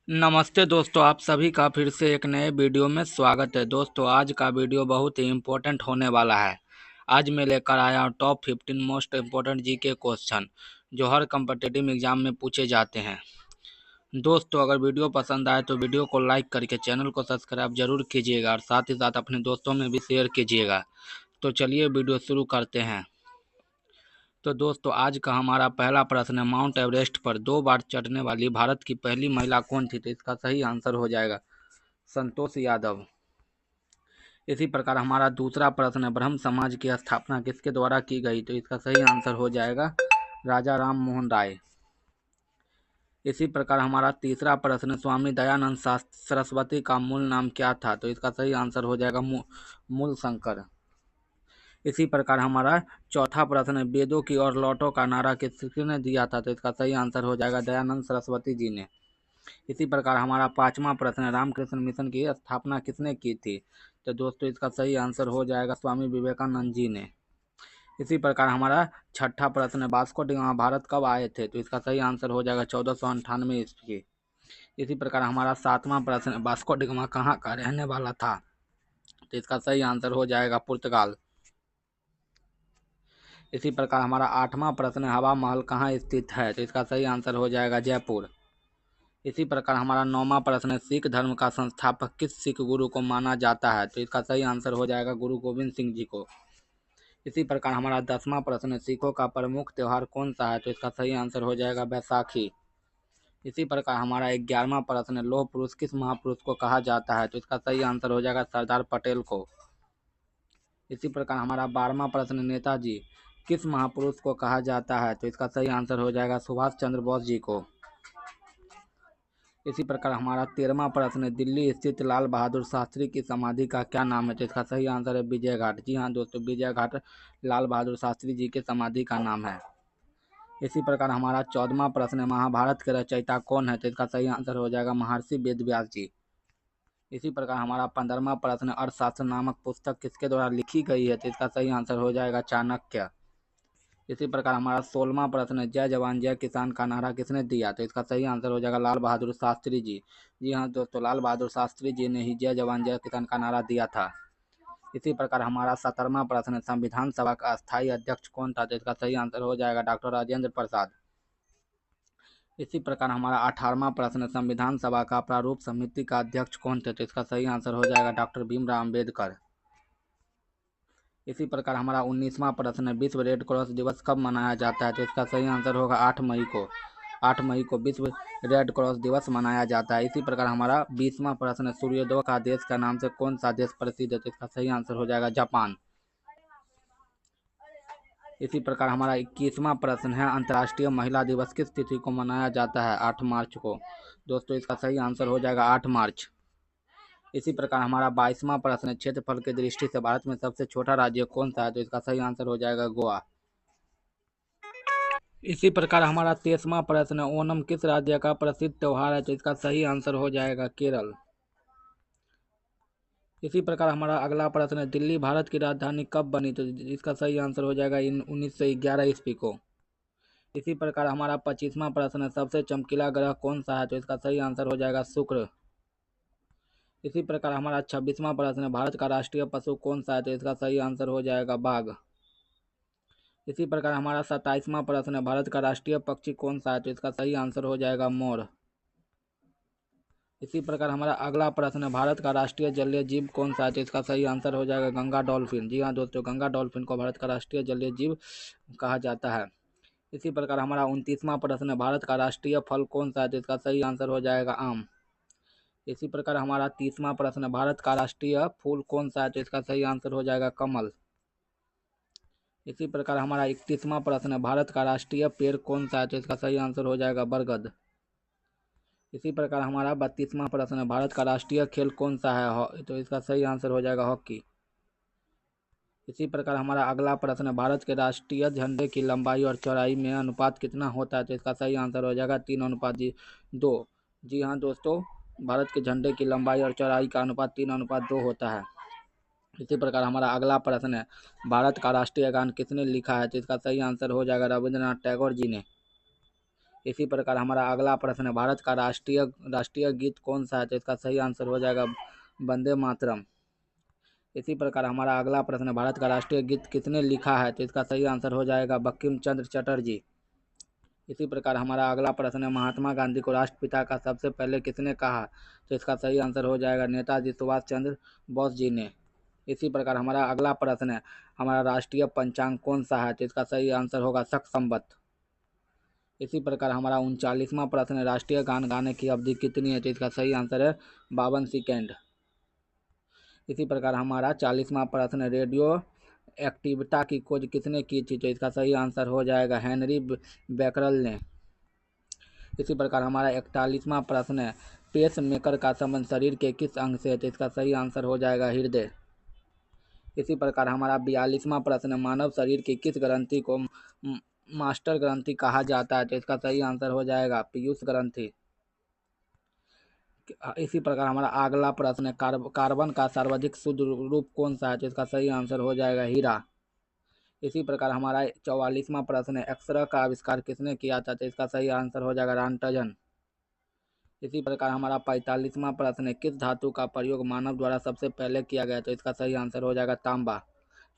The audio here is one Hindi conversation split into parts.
नमस्ते दोस्तों, आप सभी का फिर से एक नए वीडियो में स्वागत है। दोस्तों, आज का वीडियो बहुत ही इम्पोर्टेंट होने वाला है। आज मैं लेकर आया हूँ top 15 most important GK question जो हर कम्पिटिटिव एग्जाम में पूछे जाते हैं। दोस्तों, अगर वीडियो पसंद आए तो वीडियो को लाइक करके चैनल को सब्सक्राइब जरूर कीजिएगा और साथ ही साथ अपने दोस्तों में भी शेयर कीजिएगा। तो चलिए वीडियो शुरू करते हैं। तो दोस्तों, आज का हमारा पहला प्रश्न है, माउंट एवरेस्ट पर 2 बार चढ़ने वाली भारत की पहली महिला कौन थी? तो इसका सही आंसर हो जाएगा संतोष यादव। इसी प्रकार हमारा दूसरा प्रश्न है, ब्रह्म समाज की स्थापना किसके द्वारा की गई? तो इसका सही आंसर हो जाएगा राजा राम मोहन राय। इसी प्रकार हमारा तीसरा प्रश्न, स्वामी दयानंद सरस्वती का मूल नाम क्या था? तो इसका सही आंसर हो जाएगा मूल शंकर। इसी प्रकार हमारा चौथा प्रश्न है, वेदों की ओर लौटो का नारा किसने दिया था? तो इसका सही आंसर हो जाएगा दयानंद सरस्वती जी ने। इसी प्रकार हमारा पांचवा प्रश्न है, रामकृष्ण मिशन की स्थापना किसने की थी? तो दोस्तों, इसका सही आंसर हो जाएगा स्वामी विवेकानंद जी ने। इसी प्रकार हमारा छठा प्रश्न है, वास्को डी गामा भारत कब आए थे? तो इसका सही आंसर हो जाएगा 1498 ईस्वी। इसी प्रकार हमारा सातवां प्रश्न है, वास्को डी गामा कहाँ का रहने वाला था? तो इसका सही आंसर हो जाएगा पुर्तगाल। इसी प्रकार हमारा आठवां प्रश्न है, हवा महल कहाँ स्थित है? तो इसका सही आंसर हो जाएगा जयपुर। इसी प्रकार हमारा नौवां प्रश्न है, सिख धर्म का संस्थापक किस सिख गुरु को माना जाता है? तो इसका सही आंसर हो जाएगा गुरु गोविंद सिंह जी को। इसी प्रकार हमारा 10वां प्रश्न है, सिखों का प्रमुख त्यौहार कौन सा है? तो इसका सही आंसर हो जाएगा बैसाखी। इसी प्रकार हमारा 11वां प्रश्न है, लौह पुरुष किस महापुरुष को कहा जाता है? तो इसका सही आंसर हो जाएगा सरदार पटेल को। इसी प्रकार हमारा 12वां प्रश्न, नेताजी किस महापुरुष को कहा जाता है? तो इसका सही आंसर हो जाएगा सुभाष चंद्र बोस जी को। इसी प्रकार हमारा 13वां प्रश्न है, दिल्ली स्थित लाल बहादुर शास्त्री की समाधि का क्या नाम है? तो इसका सही आंसर है विजय घाट। जी हाँ दोस्तों, विजय घाट लाल बहादुर शास्त्री जी के समाधि का नाम है। इसी प्रकार हमारा 14वां प्रश्न है, महाभारत के रचयिता कौन है? तो इसका सही आंसर हो जाएगा महर्षि वेदव्यास जी। इसी प्रकार हमारा 15वां प्रश्न, अर्थशास्त्र नामक पुस्तक किसके द्वारा लिखी गई है? तो इसका सही आंसर हो जाएगा चाणक्य। इसी प्रकार हमारा 16वां प्रश्न है, जय जवान जय किसान का नारा किसने दिया? तो इसका सही आंसर हो जाएगा लाल बहादुर शास्त्री जी। जी हाँ दोस्तों, लाल बहादुर शास्त्री जी ने ही जय जवान जय किसान का नारा दिया था। इसी प्रकार हमारा 17वां प्रश्न है, संविधान सभा का अस्थायी अध्यक्ष कौन था? तो इसका सही आंसर हो जाएगा डॉक्टर राजेंद्र प्रसाद। इसी प्रकार हमारा 18वां प्रश्न है, संविधान सभा का प्रारूप समिति का अध्यक्ष कौन थे? तो इसका सही आंसर हो जाएगा डॉक्टर भीमराव अम्बेडकर। इसी प्रकार हमारा 19वां प्रश्न है, विश्व रेड क्रॉस दिवस कब मनाया जाता है? तो इसका सही आंसर होगा 8 मई को। 8 मई को विश्व रेड क्रॉस दिवस मनाया जाता है। इसी प्रकार हमारा 20वां प्रश्न है, सूर्योदय का देश का नाम से कौन सा देश प्रसिद्ध है? तो इसका सही आंसर हो जाएगा जापान। इसी प्रकार हमारा 21वां प्रश्न है, अंतर्राष्ट्रीय महिला दिवस किस तिथि को मनाया जाता है? 8 मार्च को। दोस्तों, इसका सही आंसर हो जाएगा 8 मार्च। इसी प्रकार हमारा 22वां प्रश्न है, क्षेत्रफल की दृष्टि से भारत में सबसे छोटा राज्य कौन सा है? तो इसका सही आंसर हो जाएगा गोवा। इसी प्रकार हमारा 23वां प्रश्न है, ओणम किस राज्य का प्रसिद्ध त्योहार है? तो इसका सही आंसर हो जाएगा केरल। इसी प्रकार हमारा अगला प्रश्न है, दिल्ली भारत की राजधानी कब बनी? तो इसका सही आंसर हो जाएगा 1911 ईस्वी को। इसी प्रकार हमारा 25वां प्रश्न है, सबसे चमकीला ग्रह कौन सा है? तो इसका सही आंसर हो जाएगा शुक्र। इसी प्रकार हमारा 26वां प्रश्न है, भारत का राष्ट्रीय पशु कौन सा है? तो इसका सही आंसर हो जाएगा बाघ। इसी प्रकार हमारा 27वां प्रश्न है, भारत का राष्ट्रीय पक्षी कौन सा है? तो इसका सही आंसर हो जाएगा मोर। इसी प्रकार हमारा अगला प्रश्न है, भारत का राष्ट्रीय जलीय जीव कौन सा है? तो इसका सही आंसर हो जाएगा गंगा डॉल्फिन। जी हाँ दोस्तों, गंगा डॉल्फिन को भारत का राष्ट्रीय जलीय जीव कहा जाता है। इसी प्रकार हमारा 29वां प्रश्न है, भारत का राष्ट्रीय फल कौन सा है? तो इसका सही आंसर हो जाएगा आम। इसी प्रकार हमारा 30वां प्रश्न है, भारत का राष्ट्रीय फूल कौन सा है? तो इसका सही आंसर हो जाएगा कमल। इसी प्रकार हमारा 31वां प्रश्न है, भारत का राष्ट्रीय पेड़ कौन सा है? तो इसका सही आंसर हो जाएगा बरगद। इसी प्रकार हमारा 32वां प्रश्न है, भारत का राष्ट्रीय खेल कौन सा है? तो इसका सही आंसर हो जाएगा हॉकी। इसी प्रकार हमारा अगला प्रश्न है, भारत के राष्ट्रीय झंडे की लंबाई और चौड़ाई में अनुपात कितना होता है? तो इसका सही आंसर हो जाएगा 3:2। जी हाँ दोस्तों, भारत के झंडे की लंबाई और चौड़ाई का अनुपात 3:2 होता है। इसी प्रकार हमारा अगला प्रश्न है, भारत का राष्ट्रीय गान किसने लिखा है? तो इसका सही आंसर हो जाएगा रविंद्रनाथ टैगोर जी ने। इसी प्रकार हमारा अगला प्रश्न है, भारत का राष्ट्रीय राष्ट्रीय गीत कौन सा है? तो इसका सही आंसर हो जाएगा वंदे मातरम। इसी प्रकार हमारा अगला प्रश्न है, भारत का राष्ट्रीय गीत किसने लिखा है? तो इसका सही आंसर हो जाएगा बंकिम चंद्र चटर्जी। इसी प्रकार हमारा अगला प्रश्न है, महात्मा गांधी को राष्ट्रपिता का सबसे पहले किसने कहा? तो इसका सही आंसर हो जाएगा नेताजी सुभाष चंद्र बोस जी ने। इसी प्रकार हमारा अगला प्रश्न है, हमारा राष्ट्रीय पंचांग कौन सा है? तो इसका सही आंसर होगा शक संवत। इसी प्रकार हमारा 39वां प्रश्न है, राष्ट्रीय गान गाने की अवधि कितनी है? तो इसका सही आंसर है 52 सेकेंड। इसी प्रकार हमारा 40वां प्रश्न है, रेडियो एक्टिविटा की खोज किसने की थी? तो इसका सही आंसर हो जाएगा हेनरी बेकरल ने। इसी प्रकार हमारा 41वां प्रश्न है, पेस मेकर का संबंध शरीर के किस अंग से है? तो इसका सही आंसर हो जाएगा हृदय। इसी प्रकार हमारा 42वां प्रश्न है, मानव शरीर की किस ग्रंथि को मास्टर ग्रंथि कहा जाता है? तो इसका सही आंसर हो जाएगा पीयूष ग्रंथि। इसी प्रकार हमारा अगला प्रश्न है, कार्बन का सर्वाधिक शुद्ध रूप कौन सा है? तो इसका सही आंसर हो जाएगा हीरा। इसी प्रकार हमारा 44वां प्रश्न है, एक्सरे का आविष्कार किसने किया था? तो इसका सही आंसर हो जाएगा रांटजन। इसी प्रकार हमारा 45वां प्रश्न है, किस धातु का प्रयोग मानव द्वारा सबसे पहले किया गया? तो इसका सही आंसर हो जाएगा तांबा।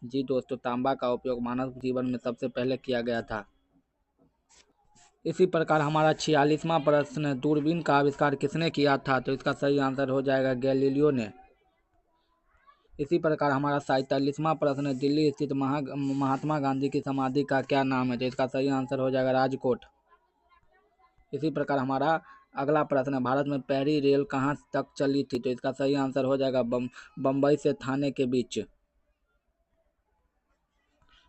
जी दोस्तों, तांबा का उपयोग मानव जीवन में सबसे पहले किया गया था। इसी प्रकार हमारा 46वां प्रश्न है, दूरबीन का आविष्कार किसने किया था? तो इसका सही आंसर हो जाएगा गैलीलियो ने। इसी प्रकार हमारा 47वां प्रश्न है, दिल्ली स्थित महात्मा गांधी की समाधि का क्या नाम है? तो इसका सही आंसर हो जाएगा राजकोट। इसी प्रकार हमारा अगला प्रश्न है, भारत में पहली रेल कहाँ तक चली थी? तो इसका सही आंसर हो जाएगा बम्बई से थाने के बीच।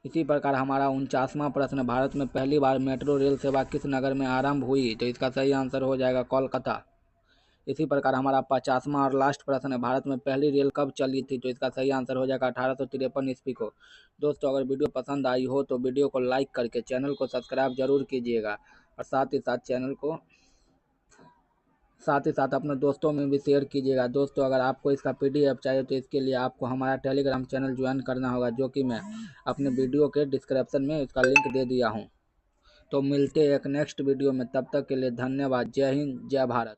इसी प्रकार हमारा 49वां प्रश्न, भारत में पहली बार मेट्रो रेल सेवा किस नगर में आरंभ हुई? तो इसका सही आंसर हो जाएगा कोलकाता। इसी प्रकार हमारा 50वां और लास्ट प्रश्न है, भारत में पहली रेल कब चली थी? तो इसका सही आंसर हो जाएगा 1853 ईस्वी को। दोस्तों, अगर वीडियो पसंद आई हो तो वीडियो को लाइक करके चैनल को सब्सक्राइब जरूर कीजिएगा और साथ ही साथ अपने दोस्तों में भी शेयर कीजिएगा। दोस्तों, अगर आपको इसका PDF चाहिए तो इसके लिए आपको हमारा टेलीग्राम चैनल ज्वाइन करना होगा, जो कि मैं अपने वीडियो के डिस्क्रिप्शन में इसका लिंक दे दिया हूँ। तो मिलते हैं एक नेक्स्ट वीडियो में, तब तक के लिए धन्यवाद। जय हिंद, जय भारत।